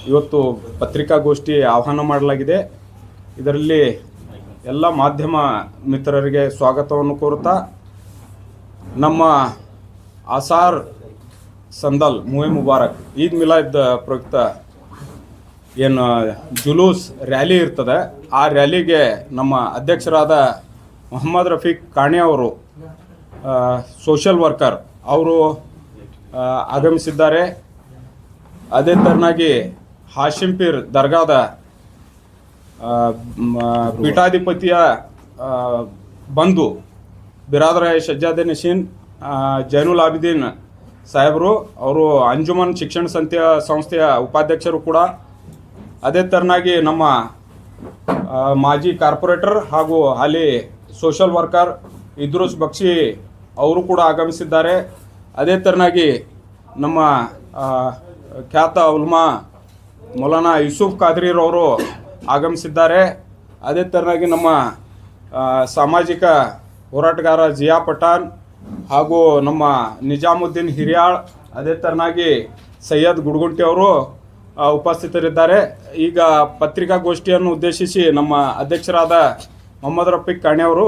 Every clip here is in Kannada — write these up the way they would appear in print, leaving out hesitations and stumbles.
ಇವತ್ತು ಪತ್ರಿಕಾಗೋಷ್ಠಿ ಆಹ್ವಾನ ಮಾಡಲಾಗಿದೆ. ಇದರಲ್ಲಿ ಎಲ್ಲ ಮಾಧ್ಯಮ ಮಿತ್ರರಿಗೆ ಸ್ವಾಗತವನ್ನು ಕೋರುತ್ತಾ, ನಮ್ಮ ಆಸಾರ್ ಸಂದಲ್ ಮುವೆ ಮುಬಾರಕ್ ಈದ್ ಮಿಲಾದ್ ಪ್ರಯುಕ್ತ ಏನು ಜುಲೂಸ್ ರ್ಯಾಲಿ ಇರ್ತದೆ, ಆ ರ್ಯಾಲಿಗೆ ನಮ್ಮ ಅಧ್ಯಕ್ಷರಾದ ಮೊಹಮ್ಮದ್ ರಫೀಕ್ ಕಾಣೆ ಅವರು, ಸೋಷಲ್ ವರ್ಕರ್ ಅವರು ಆಗಮಿಸಿದ್ದಾರೆ. ಅದೇ ಥರನಾಗಿ ಹಾಶಿಂಪೀರ್ ದರ್ಗಾದ ಪೀಠಾಧಿಪತಿಯ ಬಂಧು ಬಿರಾದರ ಶಜ್ಜಾದೆ ನಶೀನ್ ಜೈನುಲ್ ಆಬಿದೀನ್ ಸಾಹೇಬರು, ಅವರು ಅಂಜುಮನ್ ಶಿಕ್ಷಣ ಸಂಸ್ಥೆಯ ಉಪಾಧ್ಯಕ್ಷರು ಕೂಡ. ಅದೇ ಥರನಾಗಿ ನಮ್ಮ ಮಾಜಿ ಕಾರ್ಪೊರೇಟರ್ ಹಾಗೂ ಹಾಲಿ ಸೋಷಲ್ ವರ್ಕರ್ ಇದ್ರೂಸ್ ಬಕ್ಷಿ ಅವರು ಕೂಡ ಆಗಮಿಸಿದ್ದಾರೆ. ಅದೇ ಥರನಾಗಿ ನಮ್ಮ ಖ್ಯಾತ ಉಲ್ಮಾ ಮೌಲಾನಾ ಯೂಸುಫ್ ಖಾದ್ರಿರವರು ಆಗಮಿಸಿದ್ದಾರೆ. ಅದೇ ಥರನಾಗಿ ನಮ್ಮ ಸಾಮಾಜಿಕ ಹೋರಾಟಗಾರ ಜಿಯಾ ಪಠಾಣ್ ಹಾಗೂ ನಮ್ಮ ನಿಜಾಮುದ್ದೀನ್ ಹಿರಿಯಾಳ್, ಅದೇ ಥರನಾಗಿ ಸೈಯದ್ ಗುಡ್ಗುಂಟಿ ಅವರು ಉಪಸ್ಥಿತರಿದ್ದಾರೆ. ಈಗ ಪತ್ರಿಕಾಗೋಷ್ಠಿಯನ್ನು ಉದ್ದೇಶಿಸಿ ನಮ್ಮ ಅಧ್ಯಕ್ಷರಾದ ಮೊಹಮ್ಮದ್ ರಫೀಕ್ ಕಾಣೆ ಅವರು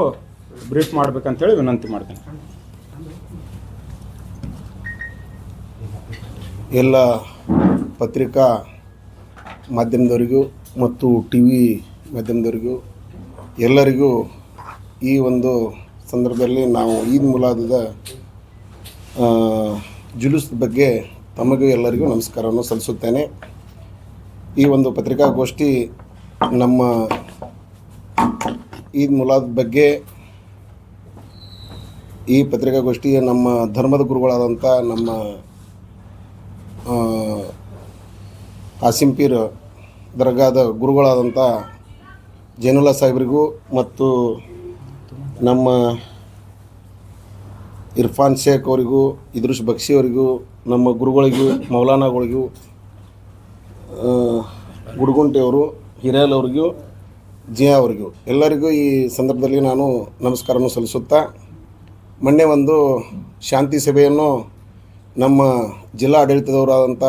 ಬ್ರೀಫ್ ಮಾಡಬೇಕಂತೇಳಿ ವಿನಂತಿ ಮಾಡ್ತೀನಿ. ಎಲ್ಲ ಪತ್ರಿಕಾ ಮಾಧ್ಯಮದವರಿಗೂ ಮತ್ತು ಟಿ ವಿ ಮಾಧ್ಯಮದವರಿಗೂ ಎಲ್ಲರಿಗೂ ಈ ಒಂದು ಸಂದರ್ಭದಲ್ಲಿ ನಾವು ಈದ್ ಮಿಲಾದದ ಜುಲೂಸ್ ಬಗ್ಗೆ ತಮಗೂ ಎಲ್ಲರಿಗೂ ನಮಸ್ಕಾರವನ್ನು ಸಲ್ಲಿಸುತ್ತೇನೆ. ಈ ಒಂದು ಪತ್ರಿಕಾಗೋಷ್ಠಿ ನಮ್ಮ ಈದ್ ಮಿಲಾದ್ ಬಗ್ಗೆ, ಈ ಪತ್ರಿಕಾಗೋಷ್ಠಿ ನಮ್ಮ ಧರ್ಮದ ಗುರುಗಳಾದಂಥ ನಮ್ಮ ಹಾಸಿಂಪೀರ್ ದರ್ಗಾದ ಗುರುಗಳಾದಂಥ ಜೈನುಲ್ಲಾ ಸಾಹೇಬರಿಗೂ ಮತ್ತು ನಮ್ಮ ಇರ್ಫಾನ್ ಶೇಖ್ ಅವರಿಗೂ, ಇದ್ರೂಸ್ ಬಕ್ಷಿ ಅವರಿಗೂ, ನಮ್ಮ ಗುರುಗಳಿಗೂ, ಮೌಲಾನಾಗಳಿಗೂ, ಗುಡ್ಗುಂಟೆಯವರು, ಹಿರೇಲ್ ಅವರಿಗೂ, ಜಿಯಾ ಅವರಿಗೂ ಎಲ್ಲರಿಗೂ ಈ ಸಂದರ್ಭದಲ್ಲಿ ನಾನು ನಮಸ್ಕಾರವನ್ನು ಸಲ್ಲಿಸುತ್ತಾ, ಮೊನ್ನೆ ಒಂದು ಶಾಂತಿ ಸಭೆಯನ್ನು ನಮ್ಮ ಜಿಲ್ಲಾ ಆಡಳಿತದವರಾದಂಥ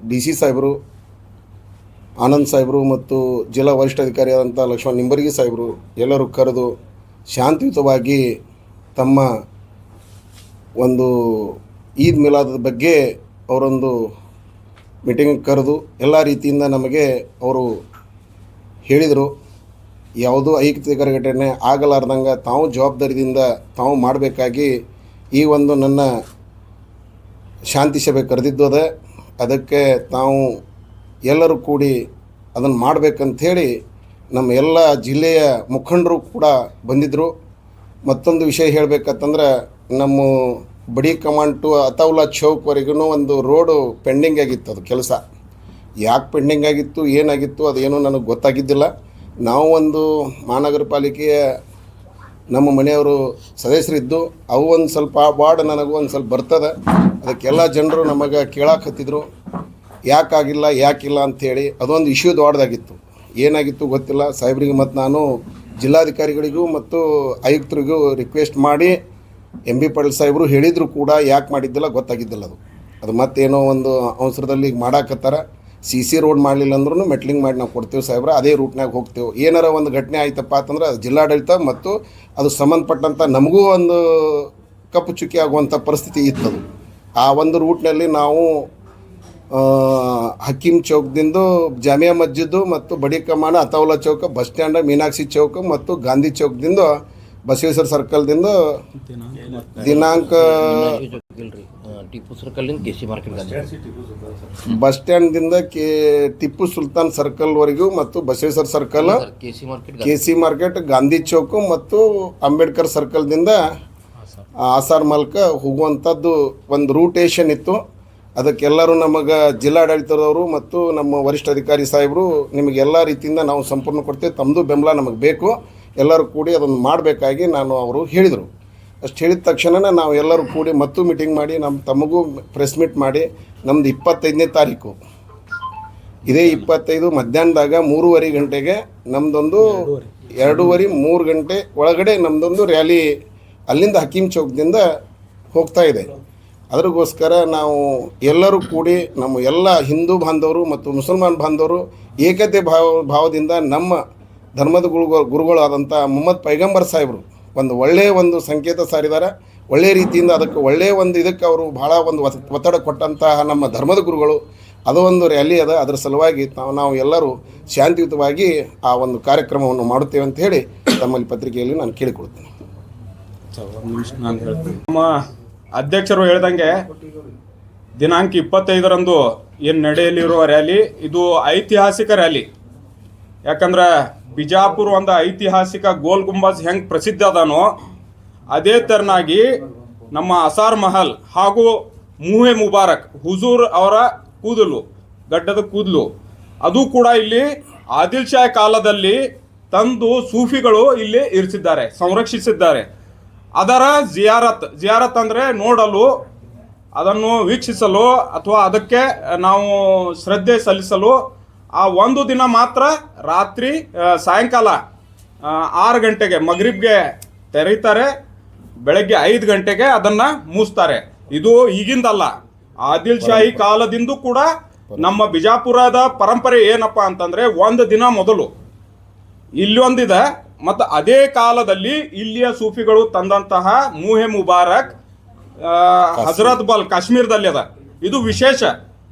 ಡಿ ಸಿ ಸಾಹೇಬರು, ಆನಂದ್ ಸಾಹೇಬರು ಮತ್ತು ಜಿಲ್ಲಾ ವರಿಷ್ಠಾಧಿಕಾರಿಯಾದಂಥ ಲಕ್ಷ್ಮಣ್ ನಿಂಬರ್ಗಿ ಸಾಹೇಬರು ಎಲ್ಲರೂ ಕರೆದು ಶಾಂತಿಯುತವಾಗಿ ತಮ್ಮ ಒಂದು ಈದ್ ಮಿಲಾದದ ಬಗ್ಗೆ ಅವರೊಂದು ಮೀಟಿಂಗ್ ಕರೆದು ಎಲ್ಲ ರೀತಿಯಿಂದ ನಮಗೆ ಅವರು ಹೇಳಿದರು. ಯಾವುದೂ ಅಹಿತಕರ ಘಟನೆ ಆಗಲಾರ್ದಂಗೆ ತಾವು ಜವಾಬ್ದಾರಿಯಿಂದ ತಾವು ಮಾಡಬೇಕಾಗಿ ಈ ಒಂದು ನನ್ನ ಶಾಂತಿ ಸಭೆ ಕರೆದಿದ್ದದೆ. ಅದಕ್ಕೆ ತಾವು ಎಲ್ಲರೂ ಕೂಡಿ ಅದನ್ನು ಮಾಡಬೇಕಂಥೇಳಿ ನಮ್ಮ ಎಲ್ಲ ಜಿಲ್ಲೆಯ ಮುಖಂಡರು ಕೂಡ ಬಂದಿದ್ದರು. ಮತ್ತೊಂದು ವಿಷಯ ಹೇಳಬೇಕಂತಂದ್ರೆ, ನಮ್ಮ ಬಡಿ ಕಮಾಂಡ್ ಟು ಅತೌಲಾ ಚೌಕ್ವರೆಗೂ ಒಂದು ರೋಡು ಪೆಂಡಿಂಗ್ ಆಗಿತ್ತು. ಅದು ಕೆಲಸ ಯಾಕೆ ಪೆಂಡಿಂಗ್ ಆಗಿತ್ತು, ಏನಾಗಿತ್ತು ಅದೇನೂ ನನಗೆ ಗೊತ್ತಾಗಿದ್ದಿಲ್ಲ. ನಾವು ಒಂದು ಮಹಾನಗರ ಪಾಲಿಕೆಯ ನಮ್ಮ ಮನೆಯವರು ಸದಸ್ಯರಿದ್ದು, ಅವು ಒಂದು ಸ್ವಲ್ಪ ಆ ವಾರ್ಡ್ ನನಗೂ ಒಂದು ಸ್ವಲ್ಪ ಬರ್ತದೆ. ಅದಕ್ಕೆಲ್ಲ ಜನರು ನಮಗೆ ಕೇಳಾಕತ್ತಿದ್ರು, ಯಾಕಾಗಿಲ್ಲ ಯಾಕಿಲ್ಲ ಅಂಥೇಳಿ. ಅದೊಂದು ಇಶ್ಯೂ ದೊಡ್ಡದಾಗಿತ್ತು. ಏನಾಗಿತ್ತು ಗೊತ್ತಿಲ್ಲ. ಸಾಹೇಬ್ರಿಗೆ ಮತ್ತು ನಾನು ಜಿಲ್ಲಾಧಿಕಾರಿಗಳಿಗೂ ಮತ್ತು ಆಯುಕ್ತರಿಗೂ ರಿಕ್ವೆಸ್ಟ್ ಮಾಡಿ ಎಂ ಬಿ ಪಾಟೀಲ್ ಸಾಹೇಬರು ಹೇಳಿದ್ರು ಕೂಡ ಯಾಕೆ ಮಾಡಿದ್ದಿಲ್ಲ ಗೊತ್ತಾಗಿದ್ದಿಲ್ಲ. ಅದು ಮತ್ತೇನೋ ಒಂದು ಅವಸರದಲ್ಲಿ ಈಗ ಮಾಡಾಕತ್ತಾರ. ಸಿ ರೋಡ್ ಮಾಡಲಿಲ್ಲ ಅಂದ್ರೂ ಮೆಟ್ಲಿಂಗ್ ಮಾಡಿ ನಾವು ಕೊಡ್ತೇವೆ ಸಾಹೇಬ್ರ, ಅದೇ ರೂಟ್ನಾಗ ಹೋಗ್ತೇವೆ. ಏನಾರ ಒಂದು ಘಟನೆ ಆಯ್ತಪ್ಪ ಅಂತಂದ್ರೆ ಅದು ಜಿಲ್ಲಾಡಳಿತ ಮತ್ತು ಅದು ಸಂಬಂಧಪಟ್ಟಂಥ ನಮಗೂ ಒಂದು ಕಪ್ಪು ಚುಕ್ಕಿ ಆಗುವಂಥ ಪರಿಸ್ಥಿತಿ ಇತ್ತದು. ಆ ಒಂದು ರೂಟ್ನಲ್ಲಿ ನಾವು ಹಕೀಮ್ ಚೌಕ್ದಿಂದ ಜಾಮಿಯಾ ಮಸ್ಜಿದ್ದು ಮತ್ತು ಬಡಿ ಕಮಾನ ಅತೌಲಾ ಚೌಕ, ಬಸ್ ಸ್ಟ್ಯಾಂಡ್, ಮೀನಾಕ್ಷಿ ಚೌಕ ಮತ್ತು ಗಾಂಧಿ ಚೌಕದಿಂದ ಬಸವೇಶ್ವರ ಸರ್ಕಲ್ದಿಂದ ದಿನಾಂಕ ಟಿಪ್ಪು ಸರ್ಕಲ್ನಿಂದ ಕೆ ಸಿ ಮಾರ್ಕೆಟ್, ಬಸ್ ಸ್ಟ್ಯಾಂಡ್ದಿಂದ ಟಿಪ್ಪು ಸುಲ್ತಾನ್ ಸರ್ಕಲ್ವರೆಗೂ ಮತ್ತು Basaveshwara circle, K C market, Gandhi Chowk ಮತ್ತು ಅಂಬೇಡ್ಕರ್ ಸರ್ಕಲ್ದಿಂದ ಆಸಾರ್ ಮಾಲ್ಕ ಹೋಗುವಂಥದ್ದು ಒಂದು ರೂಟೇಷನ್ ಇತ್ತು. ಅದಕ್ಕೆಲ್ಲರೂ ನಮಗೆ ಜಿಲ್ಲಾಡಳಿತದವರು ಮತ್ತು ನಮ್ಮ ವರಿಷ್ಠ ಅಧಿಕಾರಿ ಸಾಹೇಬರು ನಿಮಗೆಲ್ಲ ರೀತಿಯಿಂದ ನಾವು ಸಂಪೂರ್ಣ ಕೊಡ್ತೇವೆ, ತಮ್ಮದು ಬೆಂಬಲ ನಮಗೆ ಬೇಕು, ಎಲ್ಲರೂ ಕೂಡಿ ಅದನ್ನು ಮಾಡಬೇಕಾಗಿ ಅವರು ಹೇಳಿದರು. ಅಷ್ಟು ಹೇಳಿದ ತಕ್ಷಣ ನಾವು ಎಲ್ಲರೂ ಕೂಡಿ ಮತ್ತು ಮೀಟಿಂಗ್ ಮಾಡಿ ತಮಗೂ ಪ್ರೆಸ್ ಮೀಟ್ ಮಾಡಿ ನಮ್ಮದು 25ನೇ ತಾರೀಕು ಇದೇ 25 ಮಧ್ಯಾಹ್ನದಾಗ 3:30 ಗಂಟೆಗೆ ನಮ್ಮದೊಂದು 2:30 3 ಗಂಟೆ ಒಳಗಡೆ ನಮ್ಮದೊಂದು ರ್ಯಾಲಿ ಅಲ್ಲಿಂದ ಹಕೀಮ್ ಚೌಕದಿಂದ ಹೋಗ್ತಾ ಇದೆ. ಅದಕ್ಕೋಸ್ಕರ ನಾವು ಎಲ್ಲರೂ ಕೂಡಿ ನಮ್ಮ ಎಲ್ಲ ಹಿಂದೂ ಬಾಂಧವರು ಮತ್ತು ಮುಸಲ್ಮಾನ್ ಬಾಂಧವರು ಏಕತೆ ಭಾವದಿಂದ ನಮ್ಮ ಧರ್ಮದ ಗುರುಗಳಾದಂಥ ಮುಹಮ್ಮದ್ ಪೈಗಂಬರ್ ಸಾಹೇಬರು ಒಂದು ಒಳ್ಳೆಯ ಒಂದು ಸಂಕೇತ ಸಾರಿದ್ದಾರೆ. ಒಳ್ಳೆಯ ರೀತಿಯಿಂದ ಅದಕ್ಕೆ ಒಳ್ಳೆಯ ಒಂದು ಇದಕ್ಕೆ ಅವರು ಭಾಳ ಒಂದು ಒತ್ತಡ ಕೊಟ್ಟಂತಹ ನಮ್ಮ ಧರ್ಮದ ಗುರುಗಳು. ಅದು ಒಂದು ರ್ಯಾಲಿ ಅದ. ಅದರ ಸಲುವಾಗಿ ನಾವು ಎಲ್ಲರೂ ಶಾಂತಿಯುತವಾಗಿ ಆ ಒಂದು ಕಾರ್ಯಕ್ರಮವನ್ನು ಮಾಡುತ್ತೇವೆ ಅಂತ ಹೇಳಿ ತಮ್ಮಲ್ಲಿ ಪತ್ರಿಕೆಯಲ್ಲಿ ನಾನು ಕೇಳಿಕೊಳ್ತೇನೆ. ನಾನು ಹೇಳ್ತೀನಿ, ನಮ್ಮ ಅಧ್ಯಕ್ಷರು ಹೇಳ್ದಂಗೆ ದಿನಾಂಕ 25ರಂದು ಏನು ನಡೆಯಲಿರುವ ರ್ಯಾಲಿ ಇದು ಐತಿಹಾಸಿಕ ರ್ಯಾಲಿ. ಯಾಕಂದ್ರೆ ಬಿಜಾಪುರ ಒಂದು ಐತಿಹಾಸಿಕ ಗೋಲ್ ಗುಂಬಜ್ ಹೆಂಗೆ ಪ್ರಸಿದ್ಧ ಅದಾನೋ ಅದೇ ಥರನಾಗಿ ನಮ್ಮ ಅಸಾರ್ ಮಹಲ್ ಹಾಗೂ ಮೂಹೆ ಮುಬಾರಕ್ ಹುಜೂರ್ ಅವರ ಕೂದಲು, ಗಡ್ಡದ ಕೂದಲು, ಅದು ಕೂಡ ಇಲ್ಲಿ ಆದಿಲ್ ಶಾಹಿ ಕಾಲದಲ್ಲಿ ತಂದು ಸೂಫಿಗಳು ಇಲ್ಲಿ ಇರಿಸಿದ್ದಾರೆ, ಸಂರಕ್ಷಿಸಿದ್ದಾರೆ. ಅದರ ಜಿಯಾರತ್ ಅಂದರೆ ನೋಡಲು, ಅದನ್ನು ವೀಕ್ಷಿಸಲು ಅಥವಾ ಅದಕ್ಕೆ ನಾವು ಶ್ರದ್ಧೆ ಸಲ್ಲಿಸಲು ಆ ಒಂದು ದಿನ ಮಾತ್ರ ರಾತ್ರಿ ಸಾಯಂಕಾಲ 6 ಗಂಟೆಗೆ ಮಗ್ರಿಬ್ಗೆ ತೆರೀತಾರೆ, ಬೆಳಗ್ಗೆ 5 ಗಂಟೆಗೆ ಅದನ್ನು ಮುಗಿಸ್ತಾರೆ. ಇದು ಈಗಿಂದಲ್ಲ, ಆದಿಲ್ ಶಾಹಿ ಕಾಲದಿಂದ ಕೂಡ ನಮ್ಮ ಬಿಜಾಪುರದ ಪರಂಪರೆ ಏನಪ್ಪ ಅಂತಂದರೆ ಒಂದು ದಿನ ಮೊದಲು ಇಲ್ಲೊಂದಿದೆ. ಮತ್ತು ಅದೇ ಕಾಲದಲ್ಲಿ ಇಲ್ಲಿಯ ಸೂಫಿಗಳು ತಂದಂತಹ ಮೂಹೆ ಮುಬಾರಕ್ ಹಜರತ್ ಬಲ್ ಕಾಶ್ಮೀರದಲ್ಲಿ ಅದ. ಇದು ವಿಶೇಷ,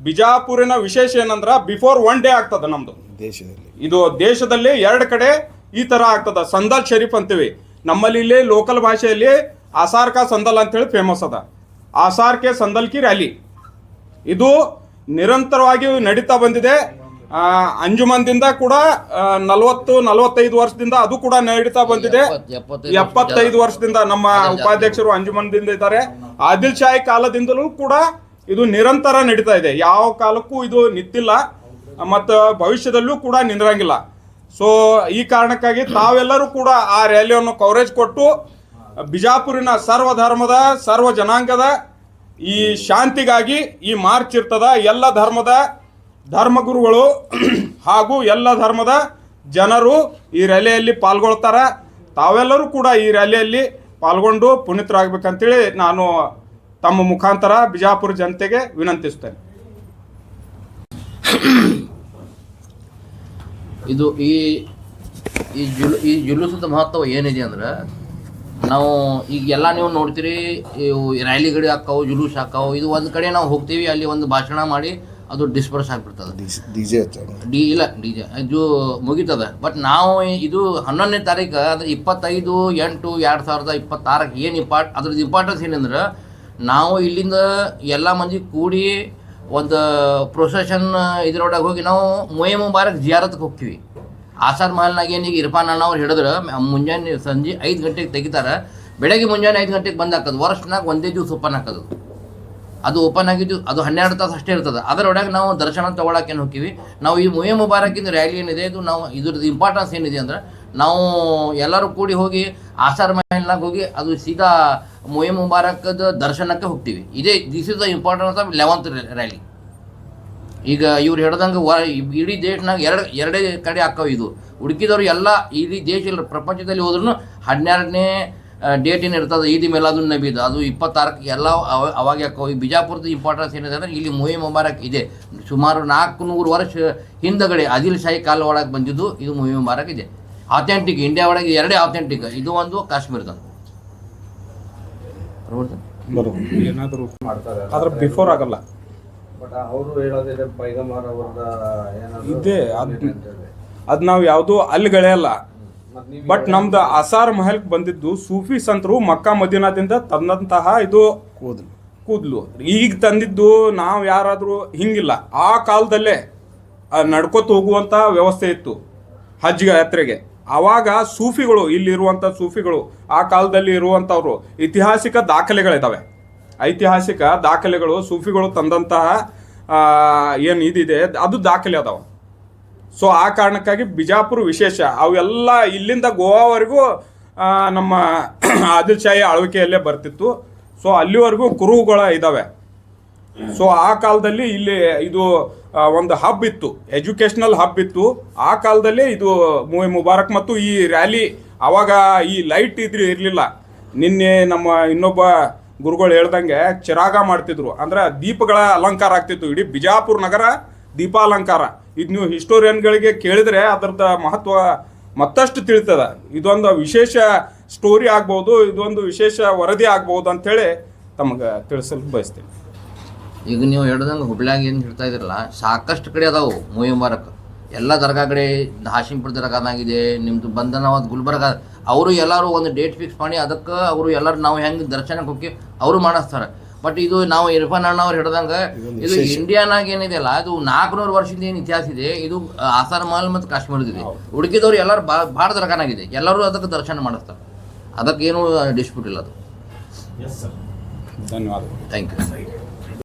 ಬಿಜಾಪುರಿನ ವಿಶೇಷ ಏನಂದ್ರೆ ಬಿಫೋರ್ 1 ಡೇ ಆಗ್ತದೆ ನಮ್ದು ದೇಶದಲ್ಲಿ. ಇದು ದೇಶದಲ್ಲಿ 2 ಕಡೆ ಈ ತರ ಆಗ್ತದ. ಸಂದಲ್ ಶರೀಫ್ ಅಂತೀವಿ ನಮ್ಮಲ್ಲಿ, ಇಲ್ಲಿ ಲೋಕಲ್ ಭಾಷೆಯಲ್ಲಿ ಆಸಾರ್ ಕಾ ಸಂದಲ್ ಅಂತೇಳಿ ಫೇಮಸ್ ಅದ. ಆಸಾರ್ ಕೆ ಸಂದಲ್ ಕಿ ರ್ಯಾಲಿ ಇದು ನಿರಂತರವಾಗಿ ನಡೀತಾ ಬಂದಿದೆ. ಅಂಜುಮನ್ದಿಂದ ಕೂಡ 40-45 ವರ್ಷದಿಂದ ಅದು ಕೂಡ ನಡೀತಾ ಬಂದಿದೆ. 75 ವರ್ಷದಿಂದ ನಮ್ಮ ಉಪಾಧ್ಯಕ್ಷರು ಅಂಜುಮನ್ದಿಂದ ಇದ್ದಾರೆ. ಆದಿಲ್ ಶಾಹಿ ಕಾಲದಿಂದಲೂ ಕೂಡ ಇದು ನಿರಂತರ ನಡೀತಾ ಇದೆ. ಯಾವ ಕಾಲಕ್ಕೂ ಇದು ನಿಂತಿಲ್ಲ ಮತ್ತು ಭವಿಷ್ಯದಲ್ಲೂ ಕೂಡ ನಿಂದಿರಂಗಿಲ್ಲ. ಸೊ ಈ ಕಾರಣಕ್ಕಾಗಿ ತಾವೆಲ್ಲರೂ ಕೂಡ ಆ ರ್ಯಾಲಿಯನ್ನು ಕವರೇಜ್ ಕೊಟ್ಟು ಬಿಜಾಪುರಿನ ಸರ್ವ ಧರ್ಮದ ಸರ್ವ ಜನಾಂಗದ ಈ ಶಾಂತಿಗಾಗಿ ಈ ಮಾರ್ಚ್ ಇರ್ತದ. ಎಲ್ಲ ಧರ್ಮದ ಧರ್ಮಗುರುಗಳು ಹಾಗೂ ಎಲ್ಲ ಧರ್ಮದ ಜನರು ಈ ರ್ಯಾಲಿಯಲ್ಲಿ ಪಾಲ್ಗೊಳ್ತಾರೆ. ತಾವೆಲ್ಲರೂ ಕೂಡ ಈ ರ್ಯಾಲಿಯಲ್ಲಿ ಪಾಲ್ಗೊಂಡು ಪುನೀತರಾಗಬೇಕಂತೇಳಿ ನಾನು ತಮ್ಮ ಮುಖಾಂತರ ಬಿಜಾಪುರ ಜನತೆಗೆ ವಿನಂತಿಸ್ತೇನೆ. ಇದು ಈ ಜುಲೂಸದ ಮಹತ್ವ ಏನಿದೆ ಅಂದ್ರೆ, ನಾವು ಈಗ ಎಲ್ಲ ನೀವು ನೋಡ್ತೀರಿ, ಇವು ರ್ಯಾಲಿಗಳು ಹಾಕಾವು, ಜುಲೂಸ್ ಹಾಕಾವು. ಇದು ಒಂದು ಕಡೆ ನಾವು ಹೋಗ್ತೀವಿ, ಅಲ್ಲಿ ಒಂದು ಭಾಷಣ ಮಾಡಿ ಅದು ಡಿಸ್ಪರ್ಸ್ ಆಗಿಬಿಡ್ತದೆ. ಇಲ್ಲ ಡಿ ಜೆ ಇದು ಮುಗಿತದ. ಬಟ್ ನಾವು ಇದು 11ನೇ ತಾರೀಕು ಅಂದರೆ 25/8/2026 ಏನು ಅದ್ರದ್ದು ಇಂಪಾರ್ಟೆನ್ಸ್ ಏನಂದ್ರೆ, ನಾವು ಇಲ್ಲಿಂದ ಎಲ್ಲ ಮಂದಿ ಕೂಡಿ ಒಂದು ಪ್ರೊಸೆಷನ್ ಇದ್ರೊಳಗೆ ಹೋಗಿ ನಾವು ಮೂಹೆ ಮುಬಾರಕ್ ಜಿಯಾರತ್ಗೆ ಹೋಗ್ತೀವಿ. ಆಸಾರ್ ಮಹಲ್ನಾಗ ಏನೀಗ ಇರ್ಫಾನ್ ಅಣ್ಣ ಅವ್ರು ಹೇಳಿದ್ರೆ ಮುಂಜಾನೆ ಸಂಜೆ 5 ಗಂಟೆಗೆ ತೆಗಿತಾರೆ, ಬೆಳಗ್ಗೆ ಮುಂಜಾನೆ 5 ಗಂಟೆಗೆ ಬಂದು ಹಾಕೋದು. ವರ್ಷನಾಗ ಒಂದೇ ದಿವಸ ಓಪನ್ ಹಾಕೋದು. ಅದು ಓಪನ್ ಆಗಿದ್ದು ಅದು 12 ತಾಸು ಅಷ್ಟೇ ಇರ್ತದೆ. ಅದರೊಳಗೆ ನಾವು ದರ್ಶನ ತೊಗೊಳಕ್ಕೇನು ಹೋಗ್ತೀವಿ. ನಾವು ಈ ಮೂಹೆ ಮುಬಾರಕಿಂದ ರ್ಯಾಲಿ ಏನಿದೆ, ಇದು ನಾವು ಇದ್ರದ್ದು ಇಂಪಾರ್ಟೆನ್ಸ್ ಏನಿದೆ ಅಂದ್ರೆ, ನಾವು ಎಲ್ಲರೂ ಕೂಡಿ ಹೋಗಿ ಆಸಾರ್ ಮಹಲ್ನಾಗ ಹೋಗಿ ಅದು ಸೀದಾ ಮೂಹೆ ಮುಬಾರಕದ ದರ್ಶನಕ್ಕೆ ಹೋಗ್ತೀವಿ. This is the importance of 11th rally. ಈಗ ಇವ್ರು ಹೇಳ್ದಂಗೆ ಇಡೀ ದೇಶನಾಗ ಎರಡೇ ಕಡೆ ಹಾಕವು. ಇದು ಹುಡುಕಿದವರು ಎಲ್ಲ ಇಡೀ ದೇಶ ಪ್ರಪಂಚದಲ್ಲಿ ಹೋದ್ರೂ 12ನೇ ಡೇಟ್ ಏನು ಇರ್ತದೆ ಈದ್ ಮಿಲಾದುನ್ ನಬಿದು, ಅದು 26ಕ್ಕೆ ಎಲ್ಲ ಅವಾಗ ಹಾಕವು. ಈ ಬಿಜಾಪುರದ ಇಂಪಾರ್ಟೆನ್ಸ್ ಏನಿದೆ ಅಂದರೆ, ಇಲ್ಲಿ ಮೂಹೆ ಮುಬಾರಕ್ ಇದೆ. ಸುಮಾರು 400 ವರ್ಷ ಹಿಂದಗಡೆ ಆದಿಲ್ ಶಾಹಿ ಕಾಲ ಒಳಗೆ ಬಂದಿದ್ದು ಇದು ಮೂಹೆ ಮುಬಾರಕ್ ಇದೆ. ಆಥೆಂಟಿಕ್ ಇಂಡಿಯಾ ಒಳಗೆ 2 ಆಥೆಂಟಿಕ್, ಇದು ಒಂದು ಕಾಶ್ಮೀರದ. ಏನಾದರೂ ಆದ್ರೆ ಬಿಫೋರ್ ಆಗಲ್ಲ. ಅವರು ಹೇಳೋದಿದೆ ಪೈಗಂಬರ್ ಅವರದ ಇದೆ, ಅದು ನಾವು ಯಾವುದೂ ಅಲ್ಲಿಗಳೆಯಲ್ಲ. ಬಟ್ ನಮ್ದು ಅಸಾರ್ ಮಹಲ್ಗೆ ಬಂದಿದ್ದು ಸೂಫಿ ಸಂತರು ಮಕ್ಕಾ ಮದೀನಾದಿಂದ ತಂದಂತಹ ಇದು ಕೂದಲು. ಈಗ ತಂದಿದ್ದು ನಾವು ಯಾರಾದರೂ ಹಿಂಗಿಲ್ಲ. ಆ ಕಾಲದಲ್ಲೇ ನಡ್ಕೊತ ಹೋಗುವಂಥ ವ್ಯವಸ್ಥೆ ಇತ್ತು ಹಜ್ ಯಾತ್ರೆಗೆ. ಆವಾಗ ಸೂಫಿಗಳು, ಇಲ್ಲಿರುವಂಥ ಸೂಫಿಗಳು, ಆ ಕಾಲದಲ್ಲಿ ಇರುವಂಥವ್ರು ಐತಿಹಾಸಿಕ ದಾಖಲೆಗಳಿದ್ದಾವೆ. ಐತಿಹಾಸಿಕ ದಾಖಲೆಗಳು ಸೂಫಿಗಳು ತಂದಂತಹ ಏನು ಇದಿದೆ ಅದು ದಾಖಲೆ ಅದಾವೆ. ಸೊ ಆ ಕಾರಣಕ್ಕಾಗಿ ಬಿಜಾಪುರ ವಿಶೇಷ. ಅವೆಲ್ಲ ಇಲ್ಲಿಂದ ಗೋವಾವರೆಗೂ ನಮ್ಮ ಆದಿಲ್ ಶಾಹಿ ಆಳ್ವಿಕೆಯಲ್ಲೇ ಬರ್ತಿತ್ತು. ಸೊ ಅಲ್ಲಿವರೆಗೂ ಕುರುಹುಗಳ ಇದ್ದಾವೆ. ಸೊ ಆ ಕಾಲದಲ್ಲಿ ಇಲ್ಲಿ ಇದು ಒಂದು ಹಬ್ ಇತ್ತು, ಎಜುಕೇಷ್ನಲ್ ಹಬ್ ಇತ್ತು. ಆ ಕಾಲದಲ್ಲೇ ಇದು ಮೂಹೆ ಮುಬಾರಕ್ ಮತ್ತು ಈ ರ್ಯಾಲಿ, ಆವಾಗ ಈ ಲೈಟ್ ಇರಲಿಲ್ಲ. ನಿನ್ನೆ ನಮ್ಮ ಇನ್ನೊಬ್ಬ ಗುರುಗಳು ಹೇಳ್ದಂಗೆ ಚಿರಾಗ ಮಾಡ್ತಿದ್ರು, ಅಂದ್ರೆ ದೀಪಗಳ ಅಲಂಕಾರ ಆಗ್ತಿತ್ತು. ಇಡೀ ಬಿಜಾಪುರ ನಗರ ದೀಪಾಲಂಕಾರ. ಇದು ನೀವು ಹಿಸ್ಟೋರಿಯನ್ಗಳಿಗೆ ಕೇಳಿದ್ರೆ ಅದರದ ಮಹತ್ವ ಮತ್ತಷ್ಟು ತಿಳಿತದ. ಇದೊಂದು ವಿಶೇಷ ಸ್ಟೋರಿ ಆಗ್ಬೋದು, ಇದೊಂದು ವಿಶೇಷ ವರದಿ ಆಗ್ಬೋದು ಅಂಥೇಳಿ ತಮಗೆ ತಿಳಿಸಲು ಬಯಸ್ತೀನಿ. ಈಗ ನೀವು ಹೇಳ್ದಂಗೆ ಹುಬ್ಳ್ಯಾಗ ಏನು ಹೇಳ್ತಾ ಇದ್ರಲ್ಲ, ಸಾಕಷ್ಟು ಕಡೆ ಅದಾವು ಮೂವಿ ಮಾರಕ್ಕೆ. ಎಲ್ಲ ದರ್ಗಾ ಕಡೆ ಹಾಶಿಂಪುರ ದರ್ಗಾದಾಗಿದೆ, ನಿಮ್ಮದು ಬಂಧನವಾದ ಗುಲ್ಬರ್ಗ, ಅವರು ಎಲ್ಲರೂ ಒಂದು ಡೇಟ್ ಫಿಕ್ಸ್ ಮಾಡಿ ಅದಕ್ಕೆ ಅವರು ಎಲ್ಲರೂ ನಾವು ಹೆಂಗೆ ದರ್ಶನಕ್ಕೆ ಹೋಗಿ ಅವರು ಮಾಡಿಸ್ತಾರೆ. ಬಟ್ ಇದು ನಾವು ಇರ್ಫಾನ್ ಅಣ್ಣ ಅವ್ರು ಹೇಳ್ದಂಗೆ ಇದು ಇಂಡಿಯಾನಾಗ ಏನಿದೆಯಲ್ಲ, ಅದು 400 ವರ್ಷದ ಏನು ಇತಿಹಾಸ ಇದೆ. ಇದು ಆಸಾರ್ ಮಹಲ್ ಮತ್ತು ಕಾಶ್ಮೀರದಿದೆ. ಉಡುಕಿದವ್ರು ಎಲ್ಲರೂ ಭಾಳ ದರ್ಗಾನಾಗಿದೆ, ಎಲ್ಲರೂ ಅದಕ್ಕೆ ದರ್ಶನ ಮಾಡಿಸ್ತಾರೆ. ಅದಕ್ಕೇನು ಡಿಸ್ಪ್ಯೂಟ್ ಇಲ್ಲ. ಅದು ಧನ್ಯವಾದಗಳು. Thank you.